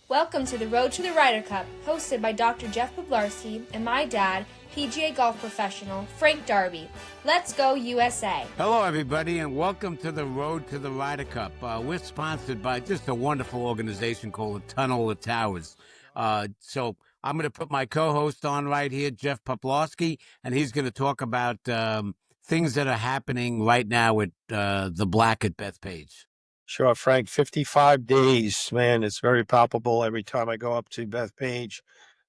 Welcome to the Road to the Ryder Cup, hosted by Dr. Jeff Poblarski and my dad, PGA golf professional Frank Darby. Let's go USA! Hello, everybody, and welcome to the Road to the Ryder Cup. We're sponsored by just a wonderful organization called the Tunnel of Towers. So I'm going to put my co-host on right here, Jeff Poplarski, and he's going to talk about things that are happening right now at the Black at Bethpage. Sure, Frank. 55 days, man. It's very palpable every time I go up to Bethpage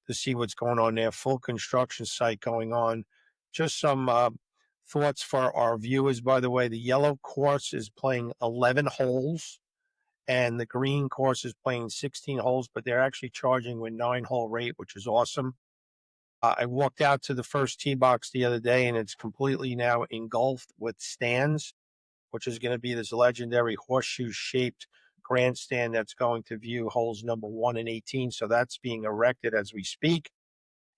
to see what's going on there. Full construction site going on. Just some thoughts for our viewers, by the way. The yellow course is playing 11 holes, and the green course is playing 16 holes, but they're actually charging with 9-hole rate, which is awesome. I walked out to the first tee box the other day, and it's completely now engulfed with stands, which is going to be this legendary horseshoe-shaped grandstand that's going to view holes number 1 and 18. So that's being erected as we speak.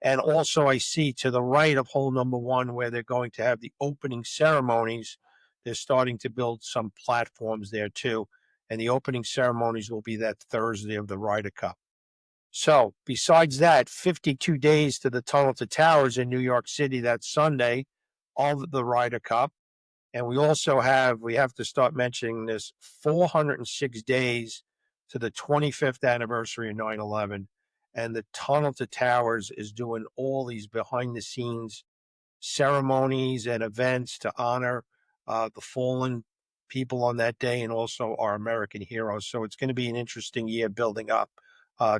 And also I see to the right of hole number 1 where they're going to have the opening ceremonies. They're starting to build some platforms there too. And the opening ceremonies will be that Thursday of the Ryder Cup. So besides that, 52 days to the Tunnel to Towers in New York City that Sunday, all of the Ryder Cup. And we also we have to start mentioning this, 406 days to the 25th anniversary of 9/11. And the Tunnel to Towers is doing all these behind the scenes ceremonies and events to honor the fallen people on that day and also our American heroes. So it's going to be an interesting year building up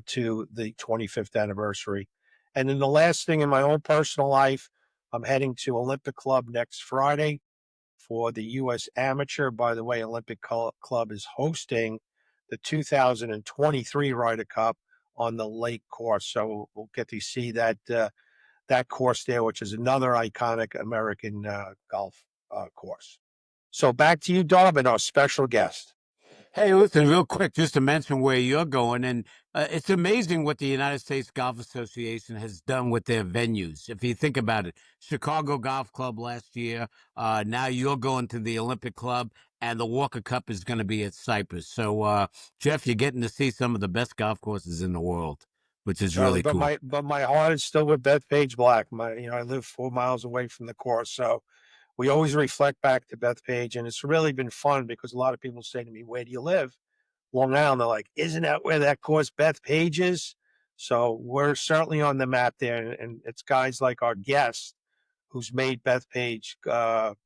to the 25th anniversary. And then the last thing in my own personal life, I'm heading to Olympic Club next Friday for the U.S. Amateur. By the way, Olympic Club is hosting the 2023 Ryder Cup on the Lake course. So we'll get to see that course there, which is another iconic American golf course. So back to you, Darwin, our special guest. Hey, listen, real quick, just to mention where you're going, and it's amazing what the United States Golf Association has done with their venues. If you think about it, Chicago Golf Club last year, now you're going to the Olympic Club, and the Walker Cup is going to be at Cyprus. So, Jeff, you're getting to see some of the best golf courses in the world, which is really but cool. My heart is still with Bethpage Black. I live 4 miles away from the course, so we always reflect back to Bethpage, and it's really been fun because a lot of people say to me, "Where do you live?" Long Island. They're like, "Isn't that where that course Bethpage is?" So we're certainly on the map there, and it's guys like our guest who's made Bethpage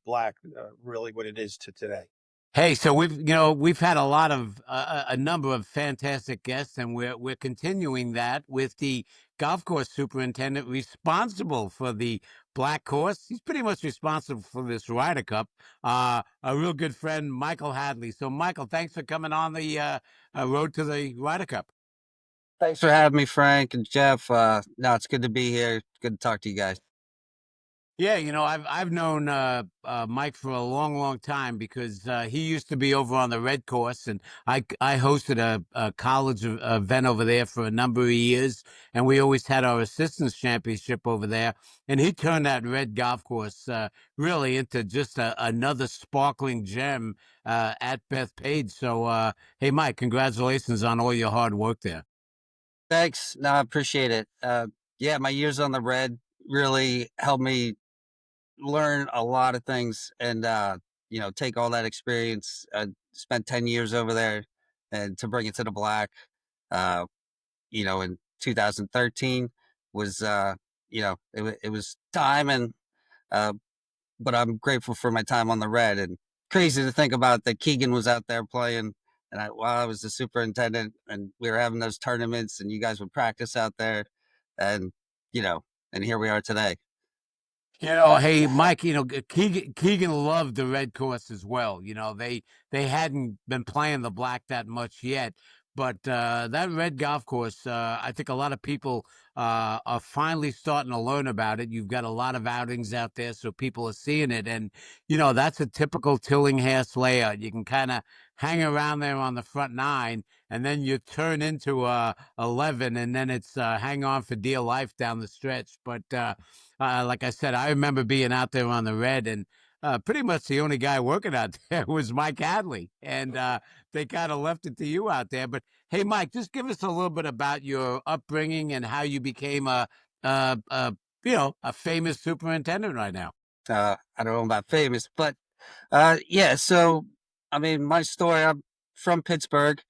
Black really what it is to today. Hey, so we've had a lot of a number of fantastic guests, and we're continuing that with the golf course superintendent responsible for the Black course. He's pretty much responsible for this Ryder Cup. A real good friend, Michael Hadley. So, Michael, thanks for coming on the road to the Ryder Cup. Thanks for having me, Frank and Jeff. No, it's good to be here. It's good to talk to you guys. Yeah, I've known Mike for a long, long time because he used to be over on the red course, and I hosted a college event over there for a number of years, and we always had our assistants championship over there, and he turned that red golf course really into just another sparkling gem at Bethpage. So, hey, Mike, congratulations on all your hard work there. Thanks. No, I appreciate it. Yeah, my years on the red really helped me learn a lot of things and, take all that experience. I spent 10 years over there and to bring it to the black, in 2013 was, it was time but I'm grateful for my time on the red, and crazy to think about that Keegan was out there playing and while I was the superintendent and we were having those tournaments and you guys would practice out there and, and here we are today. Hey, Mike, Keegan loved the red course as well. They hadn't been playing the black that much yet, but that red golf course, I think a lot of people are finally starting to learn about it. You've got a lot of outings out there, so people are seeing it. And, that's a typical Tillinghast layout. You can kind of hang around there on the front 9, and then you turn into 11, and then it's hang on for dear life down the stretch. But like I said, I remember being out there on the red, and pretty much the only guy working out there was Mike Hadley, and they kind of left it to you out there. But hey, Mike, just give us a little bit about your upbringing and how you became a a famous superintendent right now. I don't know about famous, but yeah. So, I mean, my story. I'm from Pittsburgh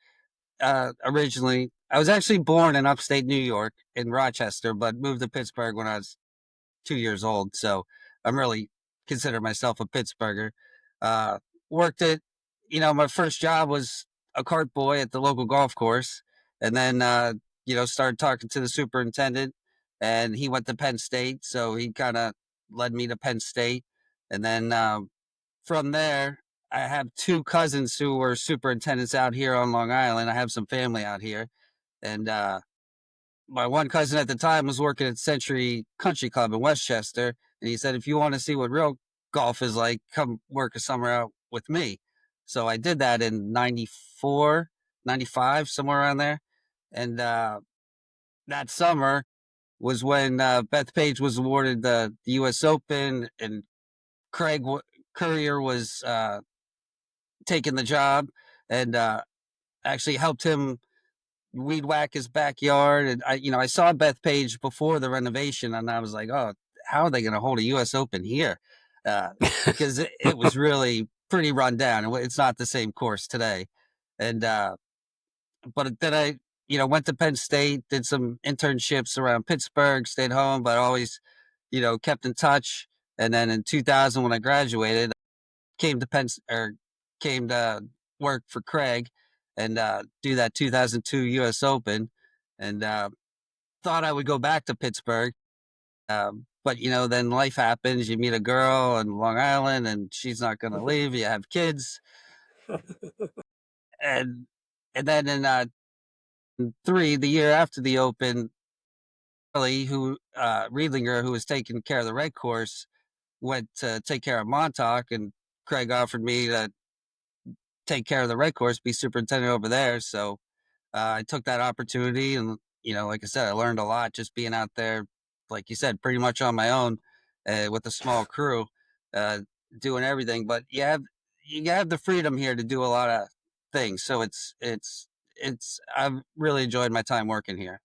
originally. I was actually born in upstate New York in Rochester, but moved to Pittsburgh when I was 2 years old. So I'm really consider myself a Pittsburgher. Uh, Worked at, my first job was a cart boy at the local golf course, and then started talking to the superintendent, and he went to Penn State, so he kind of led me to Penn State, and then from there. I have two cousins who were superintendents out here on Long Island. I have some family out here, and my one cousin at the time was working at Century Country Club in Westchester, and he said, if you want to see what real golf is like, come work a summer out with me. So I did that in 94, 95, somewhere around there. And that summer was when Bethpage was awarded the U.S. Open, and Craig Courier was taking the job, and actually helped him weed whack his backyard. And I saw Bethpage before the renovation, and I was like, oh, how are they going to hold a U.S. Open here? Because it was really pretty run down. It's not the same course today. And but then I went to Penn State, did some internships around Pittsburgh, stayed home, but always kept in touch. And then in 2000, when I graduated, came to came to work for Craig, and do that 2002 U.S. Open, and thought I would go back to Pittsburgh. But then life happens. You meet a girl in Long Island, and she's not going to leave. You have kids, and then in the year after the Open, Riedlinger, who was taking care of the red course, went to take care of Montauk, and Craig offered me to take care of the red course, be superintendent over there. So I took that opportunity, and like I said, I learned a lot just being out there, like you said, pretty much on my own, with a small crew, uh, doing everything. But you have the freedom here to do a lot of things. So it's I've really enjoyed my time working here.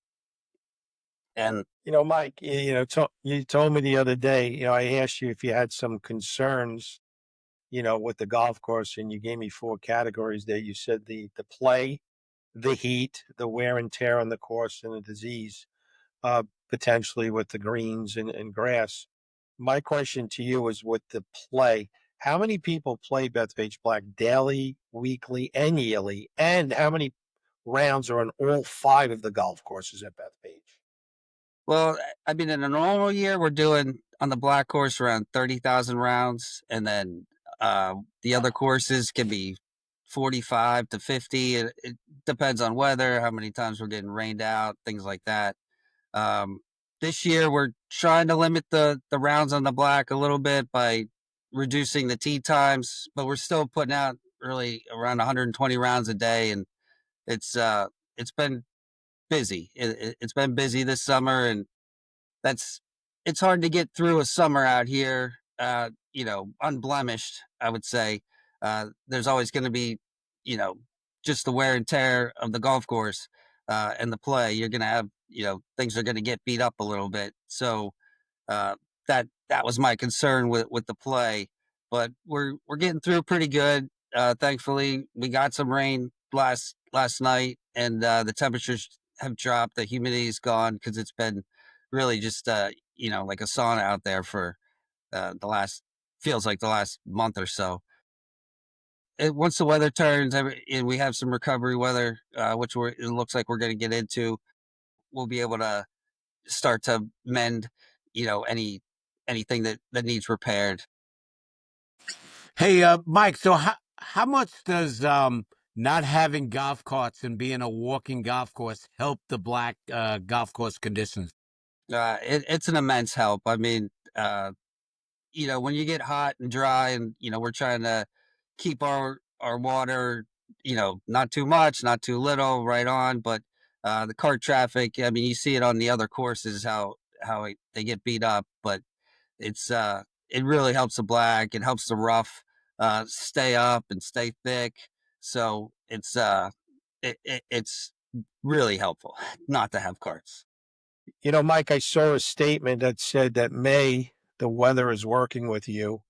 And Mike, you told me the other day, I asked you if you had some concerns, with the golf course, and you gave me four categories there. You said the play, the heat, the wear and tear on the course, and the disease, potentially with the greens and grass. My question to you is with the play, how many people play Bethpage Black daily, weekly, and yearly? And how many rounds are on all five of the golf courses at Bethpage? well, I mean, in a normal year, we're doing on the black course around 30,000 rounds, and then the other courses can be 45 to 50. It depends on weather, how many times we're getting rained out, things like that. Um, this year, we're trying to limit the rounds on the black a little bit by reducing the tee times, but we're still putting out really around 120 rounds a day, and it's been busy. It's been busy this summer, and that's it's hard to get through a summer out here, unblemished, I would say. There's always going to be, you know, just the wear and tear of the golf course, and the play. You're going to have, things are going to get beat up a little bit. So uh, that was my concern with the play, but we're getting through pretty good. Thankfully, we got some rain last night, and the temperatures have dropped. The humidity's gone because it's been really just like a sauna out there for the last feels like the last month or so. Once the weather turns, and we have some recovery weather, which it looks like we're going to get into, we'll be able to start to mend, anything that needs repaired. Hey, Mike. So how much does not having golf carts and being a walking golf course help the black golf course conditions? It's an immense help. I mean, when you get hot and dry, and we're trying to keep our water, not too much, not too little, right on. But the cart traffic, I mean, you see it on the other courses how they get beat up, but it's it really helps the black. It helps the rough stay up and stay thick. So it's really helpful not to have carts. You know, Mike, I saw a statement that said that May, the weather is working with you.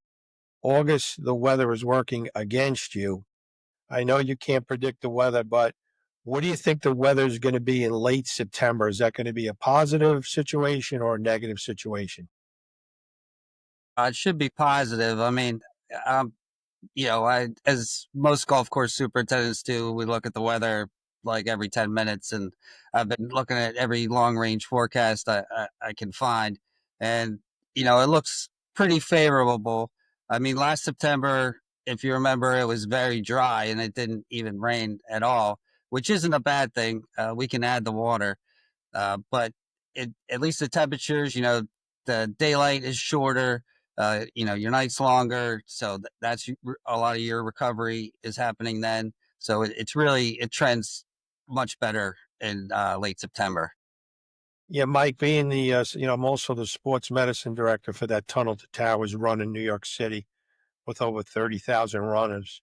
August, the weather is working against you. I know you can't predict the weather, but what do you think the weather is going to be in late September? Is that going to be a positive situation or a negative situation? It should be positive. I mean, um, as most golf course superintendents do, we look at the weather like every 10 minutes, and I've been looking at every long range forecast I can find, and it looks pretty favorable. I mean, last September, if you remember, it was very dry and it didn't even rain at all, which isn't a bad thing. We can add the water, but at least the temperatures, the daylight is shorter. Your night's longer, so that's a lot of your recovery is happening then. So it trends much better in late September. Yeah, Mike, being the, I'm also the sports medicine director for that Tunnel to Towers run in New York City with over 30,000 runners.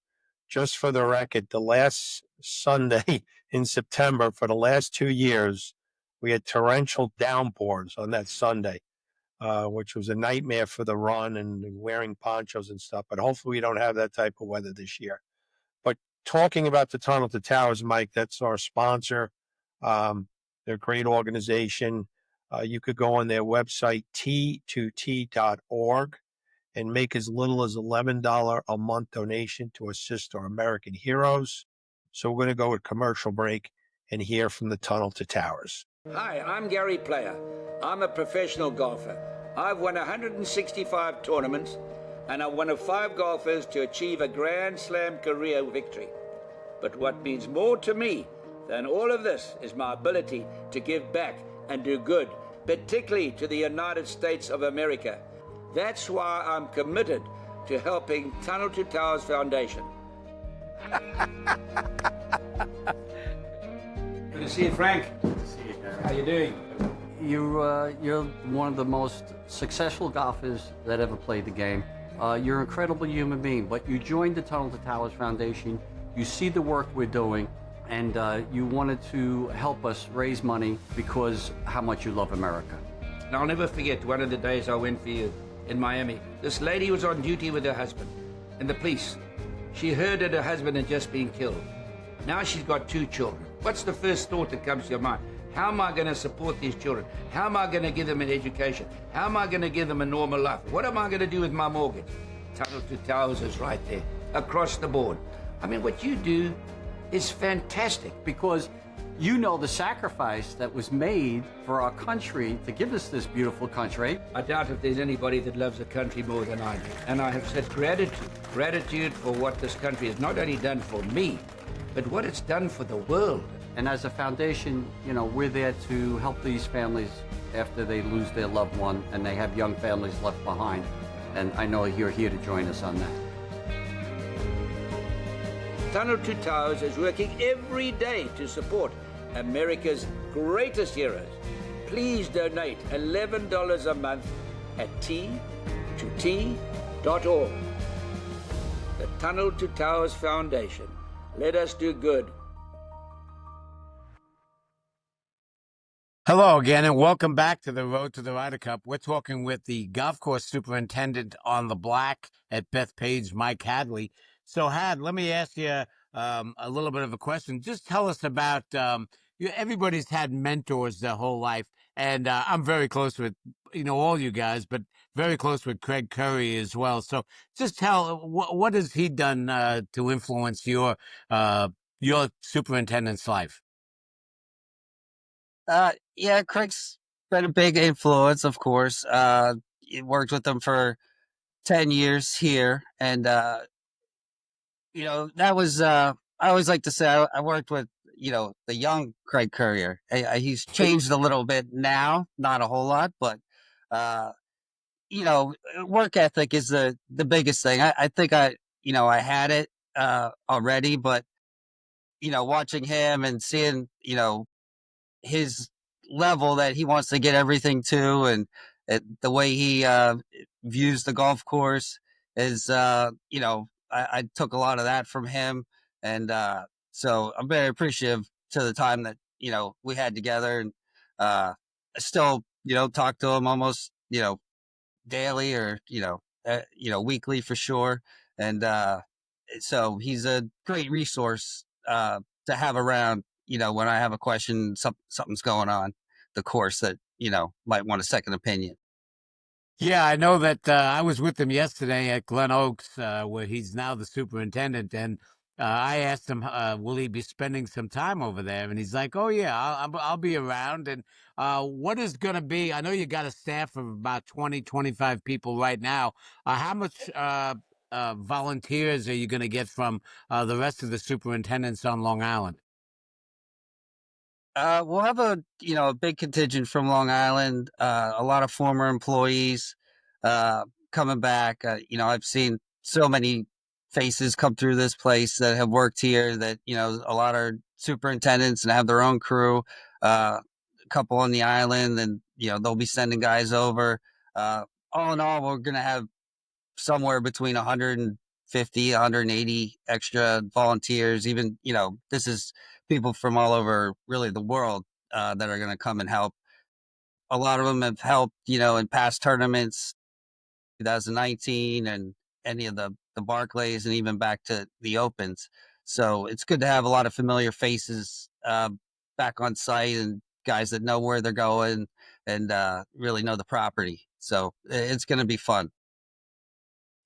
Just for the record, the last Sunday in September for the last 2 years, we had torrential downpours on that Sunday, which was a nightmare for the run and wearing ponchos and stuff. But hopefully we don't have that type of weather this year. But talking about the Tunnel to Towers, Mike, that's our sponsor. They're a great organization. You could go on their website, t2t.org, and make as little as $11 a month donation to assist our American heroes. So we're going to go with commercial break and hear from the Tunnel to Towers. Hi, I'm Gary Player. I'm a professional golfer. I've won 165 tournaments, and I'm one of 5 golfers to achieve a Grand Slam career victory. But what means more to me than all of this is my ability to give back and do good, particularly to the United States of America. That's why I'm committed to helping Tunnel to Towers Foundation. Good to see you, Frank. Good to see you, Gary. How you doing? You're one of the most successful golfers that ever played the game. You're an incredible human being, but you joined the Tunnel to Towers Foundation. You see the work we're doing, and you wanted to help us raise money because how much you love America. And I'll never forget one of the days I went for you in Miami. This lady was on duty with her husband, and the police. She heard that her husband had just been killed. Now she's got 2 children. What's the first thought that comes to your mind? How am I going to support these children? How am I going to give them an education? How am I going to give them a normal life? What am I going to do with my mortgage? Tunnel to Towers is right there, across the board. I mean, what you do is fantastic. Because you know the sacrifice that was made for our country to give us this beautiful country. I doubt if there's anybody that loves the country more than I do. And I have said gratitude for what this country has not only done for me, but what it's done for the world. And as a foundation, we're there to help these families after they lose their loved one and they have young families left behind. And I know you're here to join us on that. Tunnel to Towers is working every day to support America's greatest heroes. Please donate $11 a month at t2t.org. The Tunnel to Towers Foundation. Let us do good. Hello again, and welcome back to the Road to the Ryder Cup. We're talking with the golf course superintendent on the Black at Bethpage, Mike Hadley. So, Had, let me ask you a little bit of a question. Just tell us about, everybody's had mentors their whole life, and I'm very close with, all you guys, but very close with Craig Curry as well. So just tell, what has he done to influence your superintendent's life? Yeah, Craig's been a big influence, of course. Worked with him for 10 years here. And, that was, I always like to say I worked with, the young Craig Currier. He's changed a little bit now, not a whole lot, but, work ethic is the biggest thing. I think I had it, already, but, watching him and seeing, his level that he wants to get everything to, and The way he views the golf course is, I took a lot of that from him, and so I'm very appreciative to the time that we had together, and I still talk to him almost daily or weekly for sure, and so he's a great resource to have around. When I have a question, something's going on the course that might want a second opinion. Yeah, I know that I was with him yesterday at Glen Oaks, where he's now the superintendent, and I asked him, "Will he be spending some time over there?" And he's like, "Oh yeah, I'll be around." And what is going to be? I know you got a staff of about 20, 25 people right now. How much volunteers are you going to get from the rest of the superintendents on Long Island? We'll have a big contingent from Long Island. A lot of former employees coming back. I've seen so many faces come through this place that have worked here. That a lot are superintendents and have their own crew. A couple on the island, and they'll be sending guys over. All in all, we're gonna have somewhere between 150, 180 extra volunteers. Even, this is people from all over really the world that are going to come and help. A lot of them have helped, in past tournaments, 2019 and any of the Barclays and even back to the Opens. So it's good to have a lot of familiar faces back on site and guys that know where they're going and really know the property. So it's going to be fun.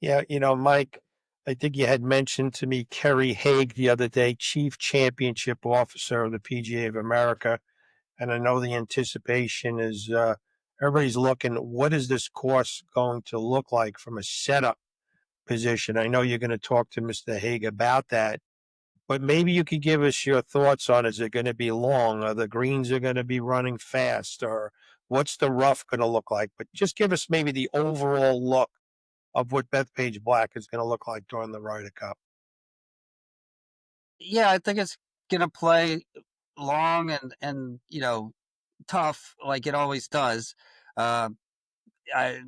Yeah, Mike, I think you had mentioned to me Kerry Haig the other day, Chief Championship Officer of the PGA of America. And I know the anticipation is everybody's looking, what is this course going to look like from a setup position? I know you're going to talk to Mr. Haig about that, but maybe you could give us your thoughts on, is it going to be long? Are the greens are going to be running fast? Or what's the rough going to look like? But just give us maybe the overall look of what Bethpage Black is going to look like during the Ryder Cup. Yeah, I think it's gonna play long and tough like it always does. Uh, I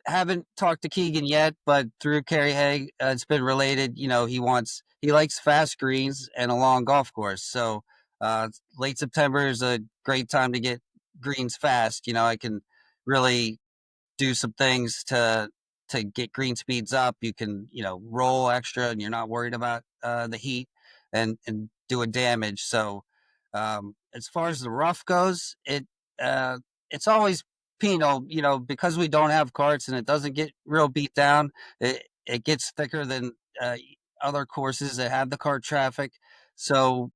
haven't talked to Keegan yet, but through Kerry Haig, it's been related. He likes fast greens and a long golf course. So late September is a great time to get greens fast. I can really do some things to get green speeds up. You can roll extra, and you're not worried about the heat and doing damage. So as far as the rough goes, it's always penal. Because we don't have carts and it doesn't get real beat down. It gets thicker than other courses that have the cart traffic. So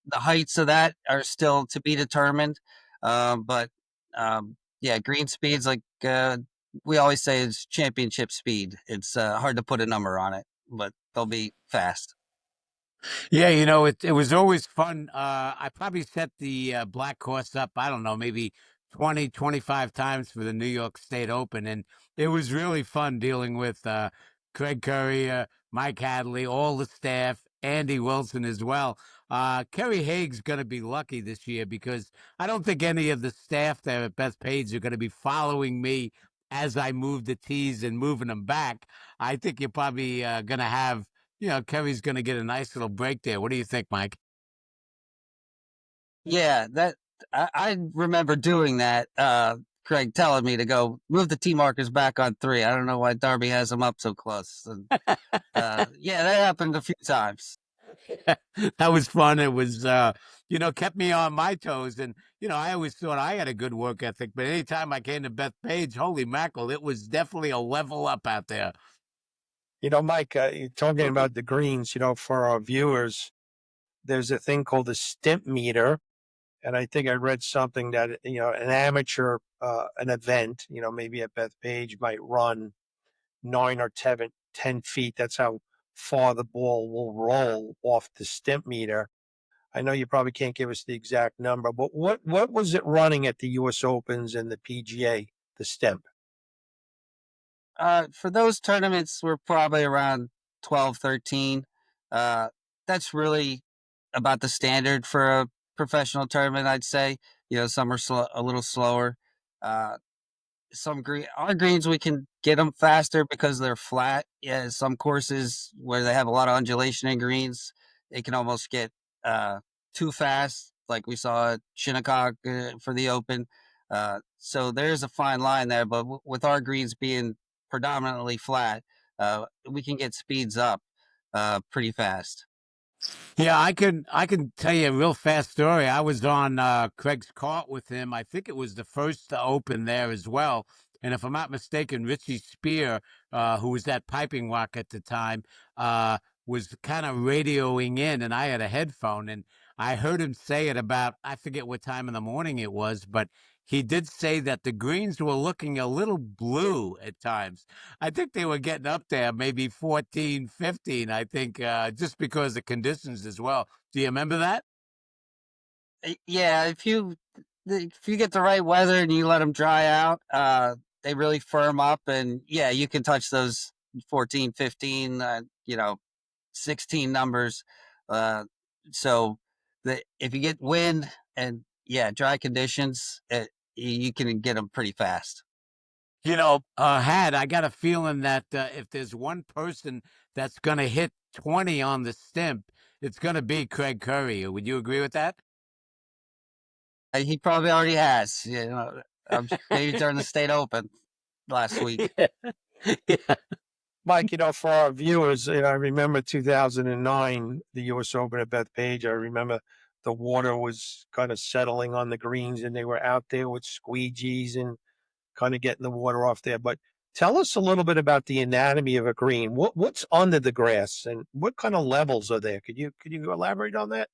the heights of that are still to be determined. But yeah, green speeds like we always say is championship speed. It's hard to put a number on it, but they'll be fast. Yeah, it was always fun. I probably set the black course up, I don't know, maybe 20, 25 times for the New York State Open. And it was really fun dealing with Craig Curry, Mike Hadley, all the staff, Andy Wilson as well. Kerry Haig's going to be lucky this year because I don't think any of the staff there at Bethpage are going to be following me as I move the tees and moving them back. I think you're probably going to have Kerry's going to get a nice little break there. What do you think, Mike? Yeah, that I remember doing that. Craig telling me to go move the T markers back on 3. I don't know why Darby has them up so close. And, yeah, that happened a few times. That was fun. It was, kept me on my toes. And, I always thought I had a good work ethic, but anytime I came to Bethpage, holy mackerel, it was definitely a level up out there. Mike, you're talking about the greens, for our viewers, there's a thing called the stimp meter. And I think I read something that, an amateur, an event, maybe at Bethpage might run 9 or 10 feet. That's how far the ball will roll off the stimp meter. I know you probably can't give us the exact number, but what was it running at the U.S. Opens and the PGA, the stimp? For those tournaments, we're probably around 12, 13. That's really about the standard for a professional tournament, I'd say. Some are a little slower. our greens, we can get them faster because they're flat. Yeah, some courses where they have a lot of undulation in greens, it can almost get too fast, like we saw at Shinnecock for the Open. So there's a fine line there, but with our greens being predominantly flat, we can get speeds up pretty fast. Yeah, I can tell you a real fast story. I was on Craig's cart with him. I think it was the first to open there as well. And if I'm not mistaken, Richie Spear, who was at Piping Rock at the time, was kind of radioing in, and I had a headphone, and I heard him say it about, I forget what time in the morning it was, but he did say that the greens were looking a little blue at times. I think they were getting up there, maybe 14, 15, I think, just because of conditions as well. Do you remember that? Yeah, if you get the right weather and you let them dry out, they really firm up, and yeah, you can touch those 14, 15, 16 numbers. Uh, so if you get wind and yeah, dry conditions, you can get them pretty fast. I got a feeling that if there's one person that's going to hit 20 on the stimp, it's going to be Craig Curry. Would you agree with that? He probably already has, maybe during the state open last week. Yeah. Yeah. Mike, for our viewers, I remember 2009, the U.S. Open at Bethpage. I remember the water was kind of settling on the greens, and they were out there with squeegees and kind of getting the water off there. But tell us a little bit about the anatomy of a green. What's under the grass, and what kind of levels are there? Could you elaborate on that?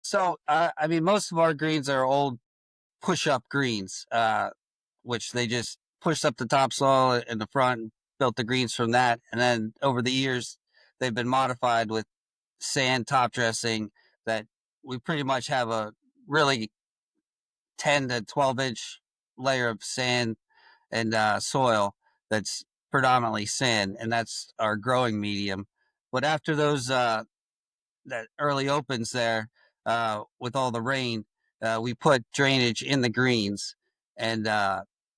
So, most of our greens are old push-up greens, which they just pushed up the topsoil in the front and built the greens from that. And then over the years, they've been modified with sand top dressing that we pretty much have a really 10 to 12-inch layer of sand and soil that's predominantly sand, and that's our growing medium. But after those that early opens there, with all the rain, we put drainage in the greens, and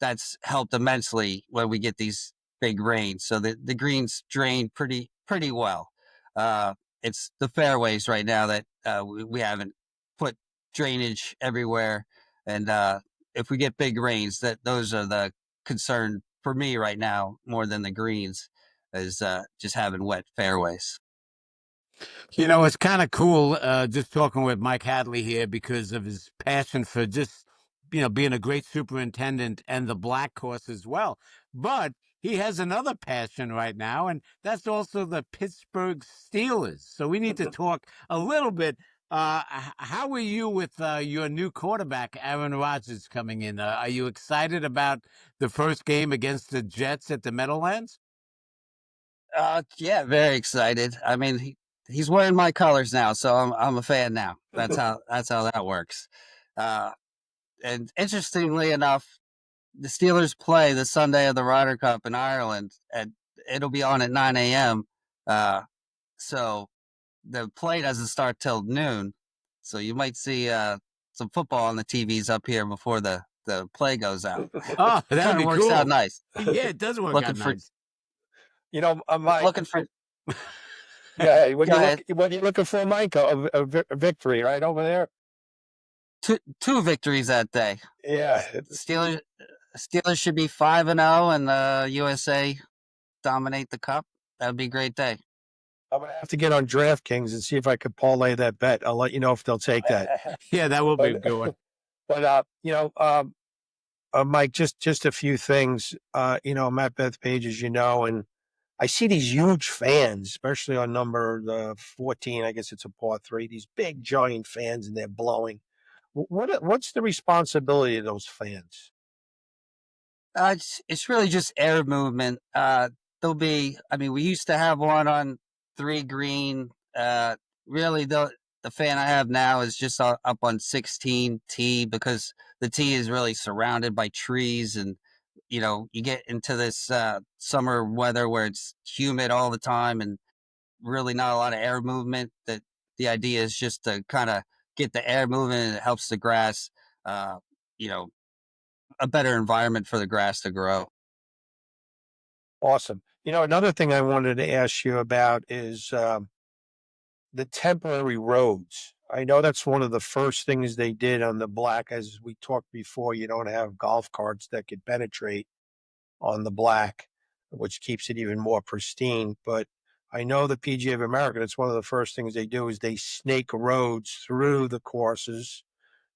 that's helped immensely when we get these big rains. So the greens drain pretty well. Uh, it's the fairways right now that we haven't put drainage everywhere, and if we get big rains, those are the concern for me right now more than the greens, is just having wet fairways. It's kind of cool just talking with Mike Hadley here because of his passion for just, being a great superintendent and the black course as well. But he has another passion right now, and that's also the Pittsburgh Steelers. So we need to talk a little bit. How are you with your new quarterback, Aaron Rodgers, coming in? Are you excited about the first game against the Jets at the Meadowlands? Yeah, very excited. I mean, he's wearing my colors now, so I'm a fan now. That's how that works. Uh, and interestingly enough, the Steelers play the Sunday of the Ryder Cup in Ireland, and it'll be on at 9 a.m. So the play doesn't start till noon. So you might see some football on the TVs up here before the play goes out. Oh, that'd Kind be of works out cool. nice. Yeah, it does work Looking out for nice. Mike. looking for. Yeah, Go ahead. what are you looking for, Mike? A victory, right over there. Two victories that day. Yeah, Steelers should be 5-0, and USA dominate the cup. That would be a great day. I'm gonna have to get on DraftKings and see if I could parlay that bet. I'll let you know if they'll take that. Yeah, that will be a good one. But Mike, just a few things. I'm at Bethpage, as you know, and I see these huge fans, especially on number 14. I guess it's a par three. These big giant fans, and they're blowing. What's the responsibility of those fans? It's really just air movement. There'll be. I mean, we used to have one on 3 green. Really, the fan I have now is just up on 16 tee, because the tee is really surrounded by trees, and you get into this summer weather where it's humid all the time and really not a lot of air movement. That the idea is just to kind of get the air moving, and it helps the grass, uh, you know, a better environment for the grass to grow. Awesome. Another thing I wanted to ask you about is the temporary roads. I know that's one of the first things they did on the Black. As we talked before, you don't have golf carts that could penetrate on the Black, which keeps it even more pristine. But I know the PGA of America, that's one of the first things they do is they snake roads through the courses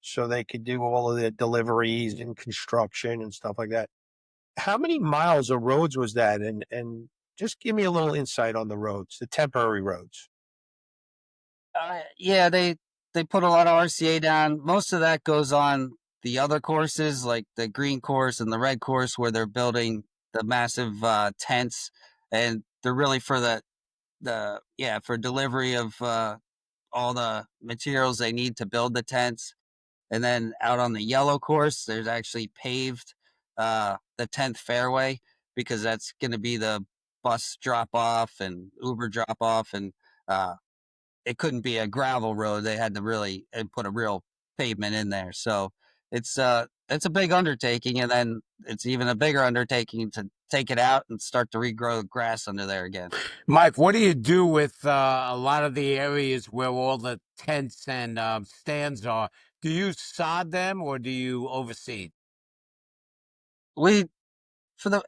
so they could do all of the deliveries and construction and stuff like that. How many miles of roads was that? And just give me a little insight on the roads, the temporary roads. Yeah, they put a lot of RCA down. Most of that goes on the other courses, like the green course and the red course, where they're building the massive tents, and they're really for for delivery of all the materials they need to build the tents. And then out on the yellow course, there's actually paved the 10th fairway, because that's going to be the bus drop off and Uber drop off, and uh, it couldn't be a gravel road. They had to really put a real pavement in there. So it's a big undertaking, and then it's even a bigger undertaking to take it out and start to regrow grass under there again. Mike, what do you do with a lot of the areas where all the tents and stands are? Do you sod them or do you overseed? We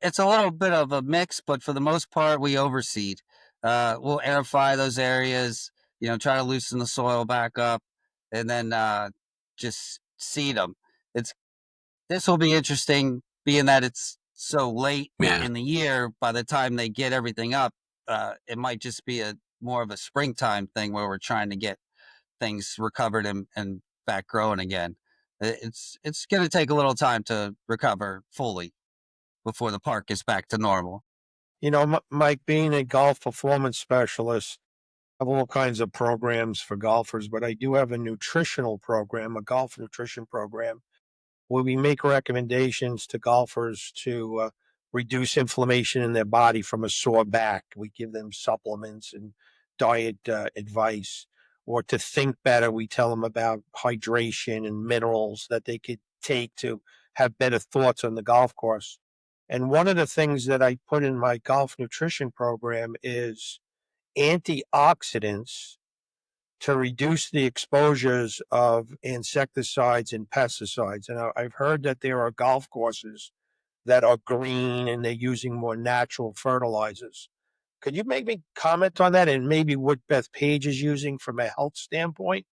it's a little bit of a mix, but for the most part, we overseed. We'll aerify those areas, try to loosen the soil back up, and then just seed them. It's This will be interesting, being that it's so late Yeah. in the year. By the time they get everything up, it might just be a more of a springtime thing where we're trying to get things recovered and back growing again. It's going to take a little time to recover fully before the park is back to normal. Mike, being a golf performance specialist, I have all kinds of programs for golfers, but I do have a nutritional program, a golf nutrition program, where we make recommendations to golfers to reduce inflammation in their body from a sore back. We give them supplements and diet advice, or to think better. We tell them about hydration and minerals that they could take to have better thoughts on the golf course. And one of the things that I put in my golf nutrition program is antioxidants to reduce the exposures of insecticides and pesticides. And I've heard that there are golf courses that are green and they're using more natural fertilizers. Could you make me comment on that and maybe what Bethpage is using from a health standpoint?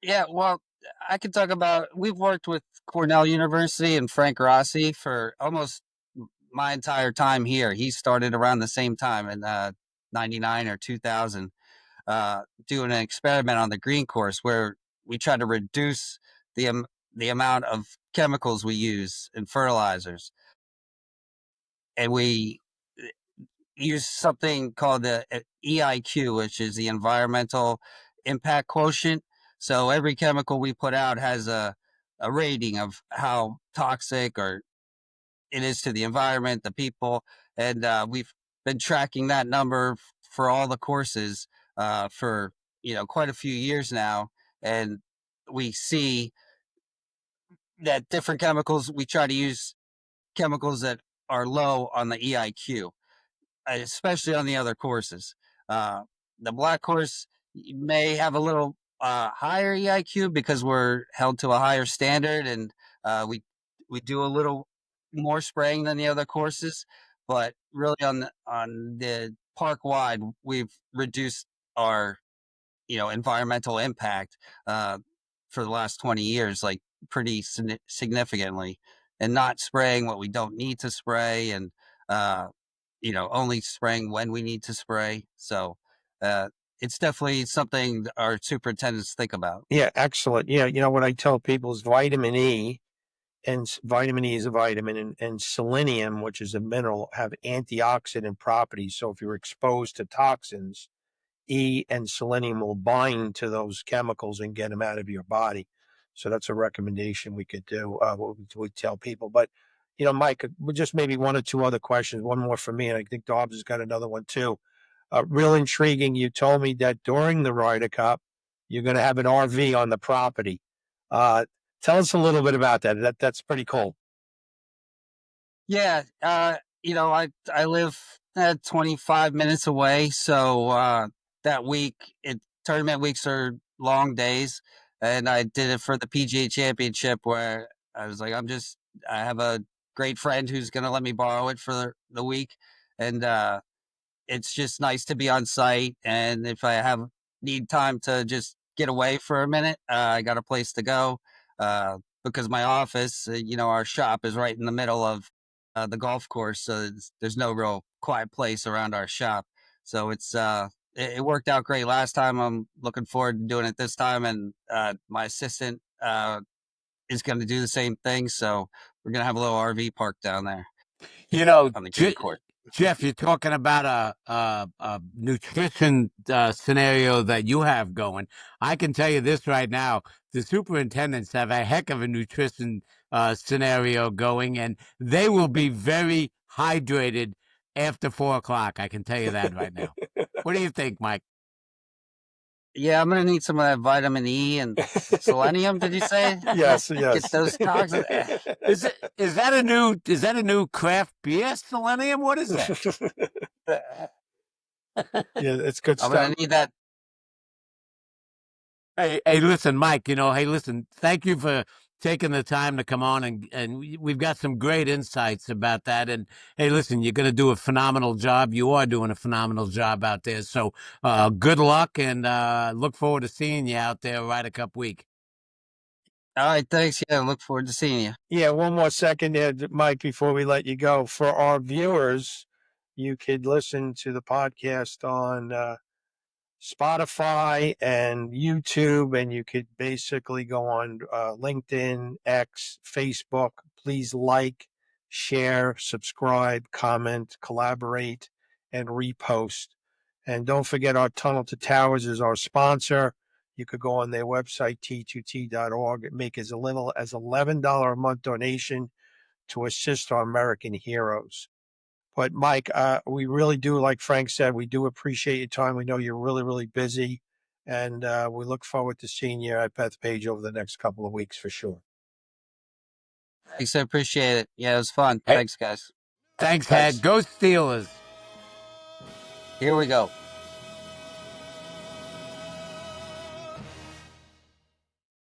Yeah, well, I can talk about, we've worked with Cornell University and Frank Rossi for almost my entire time here. He started around the same time in 99 or 2000, doing an experiment on the green course where we try to reduce the amount of chemicals we use in fertilizers. And we use something called the EIQ, which is the environmental impact quotient. So every chemical we put out has a rating of how toxic or it is to the environment, the people, and we've been tracking that number for all the courses for quite a few years now, and we see that different chemicals, we try to use chemicals that are low on the EIQ, especially on the other courses. Uh, the Black course may have a little higher EIQ because we're held to a higher standard, and we do a little more spraying than the other courses. But really, on the park wide, we've reduced our environmental impact for the last 20 years, like pretty significantly, and not spraying what we don't need to spray, and uh, only spraying when we need to spray. So uh, it's definitely something our superintendents think about. Yeah, excellent. Yeah, what I tell people is vitamin E, and vitamin E is a vitamin, and selenium, which is a mineral, have antioxidant properties. So if you're exposed to toxins, E and selenium will bind to those chemicals and get them out of your body. So that's a recommendation we could do. What we tell people. But Mike, just maybe one or two other questions. One more for me, and I think Dobbs has got another one too. Real intriguing. You told me that during the Ryder Cup, you're going to have an RV on the property. Uh, Tell us a little bit about that. That's pretty cool. Yeah, I live 25 minutes away, so that week, tournament weeks are long days, and I did it for the PGA Championship where I was like, I have a great friend who's gonna let me borrow it for the week, and it's just nice to be on site. And if I need time to just get away for a minute, I got a place to go. Because my office, our shop is right in the middle of the golf course, so there's no real quiet place around our shop. So it worked out great last time. I'm looking forward to doing it this time, and my assistant is going to do the same thing. So we're going to have a little RV park down there You know, on the green course. Jeff, you're talking about a nutrition scenario that you have going. I can tell you this right now: the superintendents have a heck of a nutrition scenario going, and they will be very hydrated after 4 o'clock. I can tell you that right now. What do you think, Mike? Yeah, I'm gonna need some of that vitamin E and selenium. Did you say? Yes, Get yes. those toxins. Is that a new craft beer, selenium? What is that? Yeah, it's good I'm stuff. gonna need that. Hey, listen, Mike, thank you for taking the time to come on, and we've got some great insights about that. And hey, listen, you're going to do a phenomenal job. You are doing a phenomenal job out there. So good luck, and look forward to seeing you out there Ryder Cup week. All right, thanks. Yeah, I look forward to seeing you. Yeah, one more second there, Mike, before we let you go. For our viewers, you could listen to the podcast on Spotify and YouTube, and you could basically go on LinkedIn, X, Facebook. Please like, share, subscribe, comment, collaborate, and repost. And don't forget, our Tunnel to Towers is our sponsor. You could go on their website, t2t.org, and make as little as $11 a month donation to assist our American heroes. But Mike, we really do, like Frank said, we do appreciate your time. We know you're really, really busy, and we look forward to seeing you at Bethpage over the next couple of weeks for sure. Thanks, I appreciate it. Yeah, it was fun. Hey. Thanks, guys. Thanks, Thanks. Had. Go Steelers. Here we go.